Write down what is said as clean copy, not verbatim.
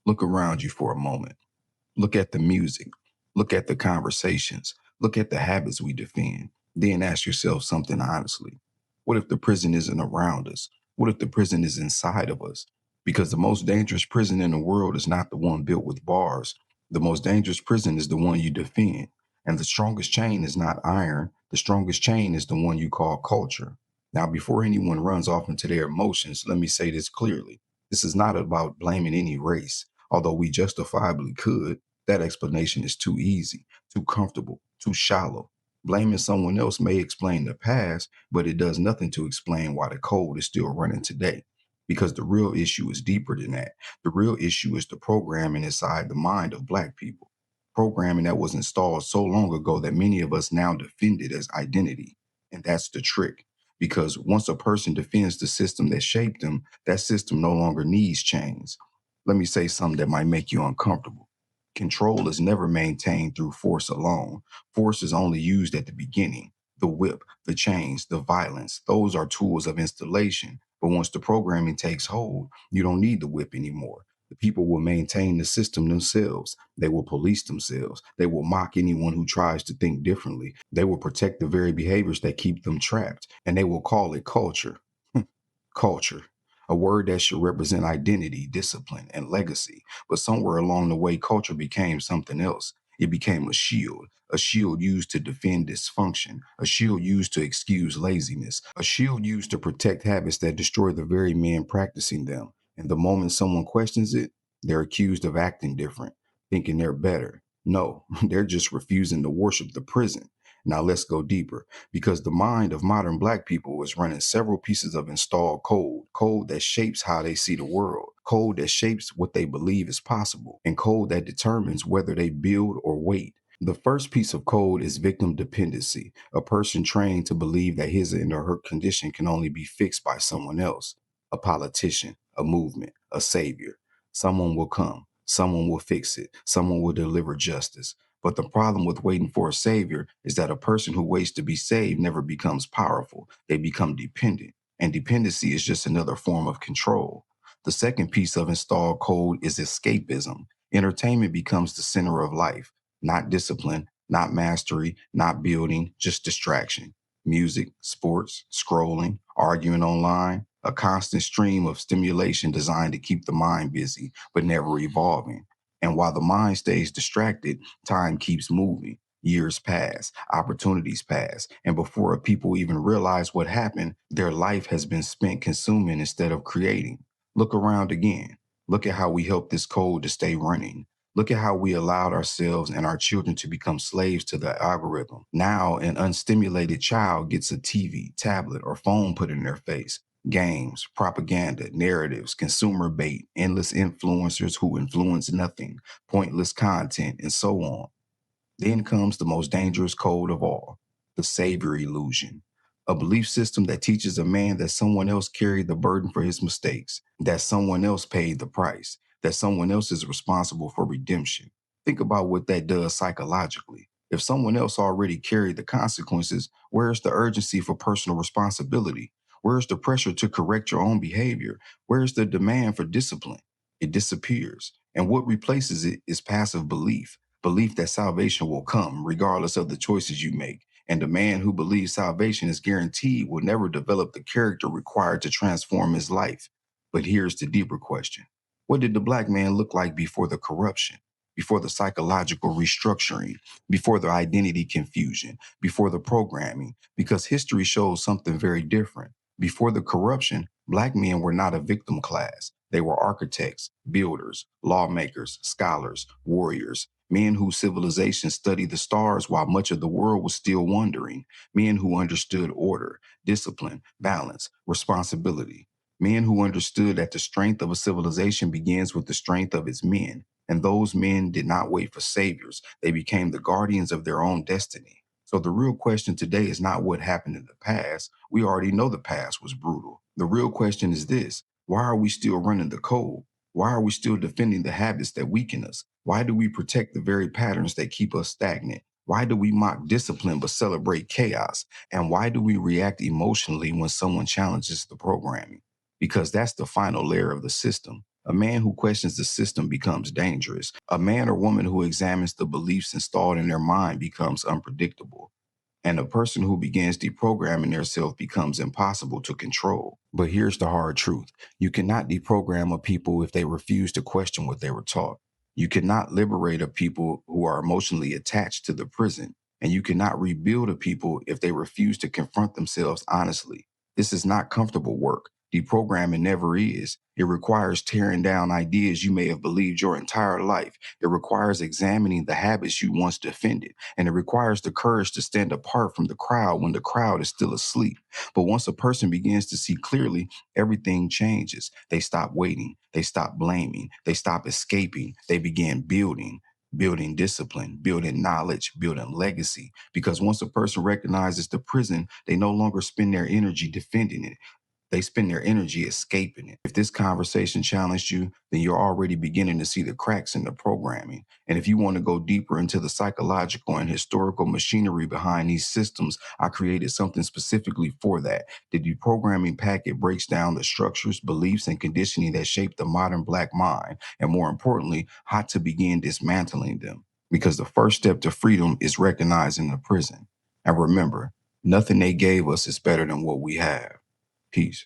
Look around you for a moment. Look at the music. Look at the conversations. Look at the habits we defend. Then ask yourself something honestly. What if the prison isn't around us? What if the prison is inside of us? Because the most dangerous prison in the world is not the one built with bars. The most dangerous prison is the one you defend. And the strongest chain is not iron. The strongest chain is the one you call culture. Now, before anyone runs off into their emotions, let me say this clearly. This is not about blaming any race, although we justifiably could. That explanation is too easy, too comfortable, too shallow. Blaming someone else may explain the past, but it does nothing to explain why the code is still running today. Because the real issue is deeper than that. The real issue is the programming inside the mind of Black people. Programming that was installed so long ago that many of us now defend it as identity. And that's the trick. Because once a person defends the system that shaped them, that system no longer needs chains. Let me say something that might make you uncomfortable. Control is never maintained through force alone. Force is only used at the beginning. The whip, the chains, the violence, those are tools of installation. But once the programming takes hold, you don't need the whip anymore. The people will maintain the system themselves. They will police themselves. They will mock anyone who tries to think differently. They will protect the very behaviors that keep them trapped. And they will call it culture. Culture, a word that should represent identity, discipline, and legacy. But somewhere along the way, culture became something else. It became a shield used to defend dysfunction, a shield used to excuse laziness, a shield used to protect habits that destroy the very men practicing them. And the moment someone questions it, they're accused of acting different, thinking they're better. No, they're just refusing to worship the prison. Now let's go deeper because the mind of modern Black people is running several pieces of installed code that shapes how they see the world, code that shapes what they believe is possible, and code that determines whether they build or wait. The first piece of code is victim dependency, a person trained to believe that his and or her condition can only be fixed by someone else, a politician, a movement, a savior. Someone will come, someone will fix it, someone will deliver justice. But the problem with waiting for a savior is that a person who waits to be saved never becomes powerful. They become dependent. And dependency is just another form of control. The second piece of installed code is escapism. Entertainment becomes the center of life, not discipline, not mastery, not building, just distraction. Music, sports, scrolling, arguing online, a constant stream of stimulation designed to keep the mind busy, but never evolving. And while the mind stays distracted, time keeps moving. Years pass, opportunities pass, and before people even realize what happened, their life has been spent consuming instead of creating. Look around again. Look at how we helped this code to stay running. Look at how we allowed ourselves and our children to become slaves to the algorithm. Now, an unstimulated child gets a TV, tablet, or phone put in their face. Games, propaganda, narratives, consumer bait, endless influencers who influence nothing, pointless content, and so on. Then comes the most dangerous code of all, the savior illusion, a belief system that teaches a man that someone else carried the burden for his mistakes, that someone else paid the price, that someone else is responsible for redemption. Think about what that does psychologically. If someone else already carried the consequences, where's the urgency for personal responsibility? Where's the pressure to correct your own behavior? Where's the demand for discipline? It disappears. And what replaces it is passive belief that salvation will come regardless of the choices you make. And the man who believes salvation is guaranteed will never develop the character required to transform his life. But here's the deeper question. What did the Black man look like before the corruption, before the psychological restructuring, before the identity confusion, before the programming? Because history shows something very different. Before the corruption, Black men were not a victim class. They were architects, builders, lawmakers, scholars, warriors, men whose civilization studied the stars while much of the world was still wondering, men who understood order, discipline, balance, responsibility, men who understood that the strength of a civilization begins with the strength of its men. And those men did not wait for saviors. They became the guardians of their own destiny. So the real question today is not what happened in the past. We already know the past was brutal. The real question is this: why are we still running the code? Why are we still defending the habits that weaken us? Why do we protect the very patterns that keep us stagnant? Why do we mock discipline but celebrate chaos? And why do we react emotionally when someone challenges the programming? Because that's the final layer of the system. A man who questions the system becomes dangerous. A man or woman who examines the beliefs installed in their mind becomes unpredictable. And a person who begins deprogramming theirself becomes impossible to control. But here's the hard truth. You cannot deprogram a people if they refuse to question what they were taught. You cannot liberate a people who are emotionally attached to the prison. And you cannot rebuild a people if they refuse to confront themselves honestly. This is not comfortable work. Deprogramming never is. It requires tearing down ideas you may have believed your entire life. It requires examining the habits you once defended, and it requires the courage to stand apart from the crowd when the crowd is still asleep. But once a person begins to see clearly, everything changes. They stop waiting, they stop blaming, they stop escaping, they begin building. Building discipline, building knowledge, building legacy. Because once a person recognizes the prison, they no longer spend their energy defending it. They spend their energy escaping it. If this conversation challenged you, then you're already beginning to see the cracks in the programming. And if you want to go deeper into the psychological and historical machinery behind these systems, I created something specifically for that. The deprogramming packet breaks down the structures, beliefs, and conditioning that shape the modern Black mind, and more importantly, how to begin dismantling them. Because the first step to freedom is recognizing the prison. And remember, nothing they gave us is better than what we have. Peace.